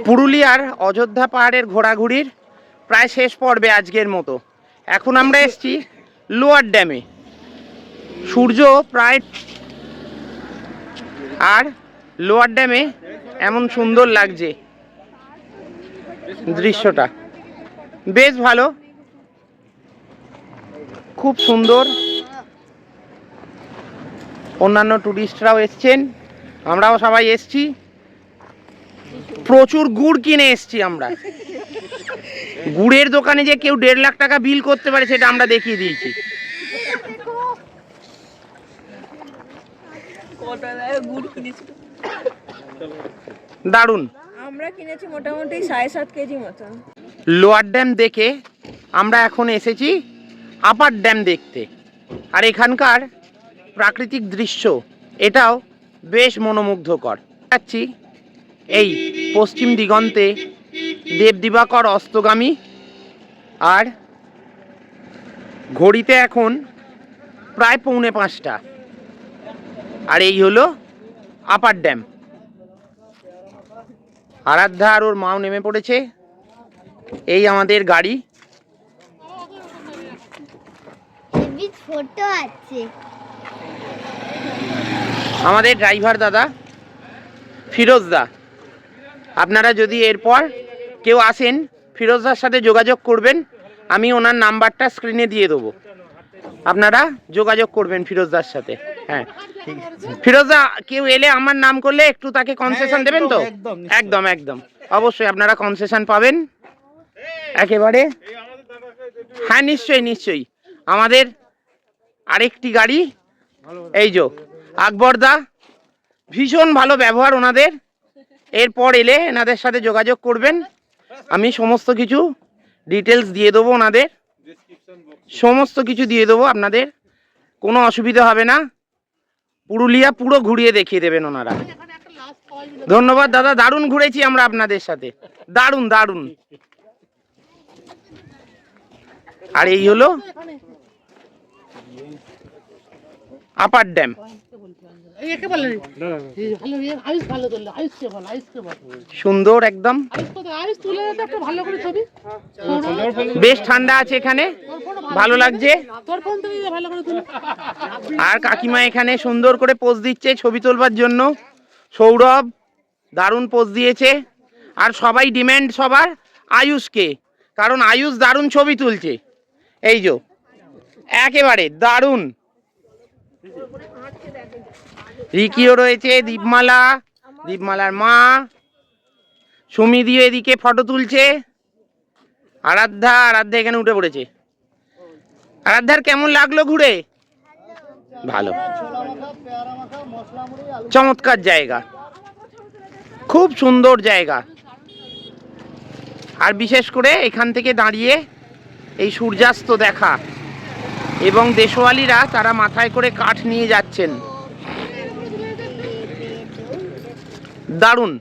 পুরুলিয়ার অযোধ্যা পাহাড়ের ঘোরাঘুরির প্রায় শেষ পর্বে আজকের মতো। এখন আমরা এসেছি লোয়ার ড্যামে। সূর্য প্রায়, আর লোয়ার ড্যামে এমন সুন্দর লাগছে দৃশ্যটা, বেশ ভালো, খুব সুন্দর। অন্যান্য টুরিস্টরাও এসছেন, আমরাও সবাই এসছি। প্রচুর গুড় কিনে এসছি আমরা। গুড়ের দোকানে যে কেউ 1.5 লাখ টাকা বিল করতে পারে সেটা আমরা দেখিয়ে দিয়েছি। দারুণ। আমরা কিনেছি মোটামুটি 7.5 কেজি মতো। লোয়ার ড্যাম দেখে আমরা এখন এসেছি আপার ড্যাম দেখতে। আর এখানকার প্রাকৃতিক দৃশ্য এটাও বেশ মনোমুগ্ধকর। যাচ্ছি এই পশ্চিম দিগন্তে দেব দিবাকর অস্তগামী, আর ঘড়িতে এখন প্রায় 4:45। আর এই হলো আপার ড্যাম। আরাধ্যা আর ওর মাও নেমে পড়েছে। এই আমাদের গাড়ি। আমাদের ড্রাইভার দাদা ফিরোজ দা। আপনারা যদি এরপর কেউ আসেন ফিরোজদার সাথে যোগাযোগ করবেন, আমি ওনার নাম্বারটা স্ক্রিনে দিয়ে দেবো, আপনারা যোগাযোগ করবেন ফিরোজদার সাথে। হ্যাঁ ফিরোজদা, কেউ এলে আমার নাম করলে একটু তাকে কনসেশন দেবেন তো? একদম একদম, অবশ্যই আপনারা কনসেশন পাবেন একেবারে। হ্যাঁ নিশ্চয়ই নিশ্চয়ই। আমাদের আরেকটি গাড়ি, এই যে আকবরদা, ভীষণ ভালো ব্যবহার ওনাদের। এরপর এলে এনাদের সাথে যোগাযোগ করবেন, আমি সমস্ত কিছু ডিটেলস দিয়ে দেবো, ওনাদের সমস্ত কিছু দিয়ে দেবো, আপনাদের কোনো অসুবিধা হবে না। পুরুলিয়া পুরো ঘুরিয়ে দেখিয়ে দেবেন ওনারা। ধন্যবাদ দাদা, দারুণ ঘুরেছি আমরা আপনাদের সাথে, দারুণ দারুণ। আর এই হলো আপার ড্যাম। সুন্দর একদম, বেশ ঠান্ডা আছে এখানে, ভালো লাগছে। আর কাকিমা এখানে সুন্দর করে পোজ দিচ্ছে ছবি তোলবার জন্য। সৌরভ দারুণ পোজ দিয়েছে। আর সবাই ডিম্যান্ড সবার আয়ুষকে, কারণ আয়ুষ দারুণ ছবি তুলছে। এই যে একেবারে দারুণ। রিকিও রয়েছে, দীপমালা, দীপমালার মা, সুমিদিও এদিকে ফটো তুলছে। আরাধ্যা, আরাধ্যা এখানে উঠে পড়েছে। আরাধ্যার কেমন লাগলো ঘুরে? ভালো, চমৎকার জায়গা, খুব সুন্দর জায়গা। আর বিশেষ করে এখান থেকে দাঁড়িয়ে এই সূর্যাস্ত দেখা, এবং দেশওয়ালিরা তারা মাথায় করে কাঠ নিয়ে যাচ্ছেন, দারুণ।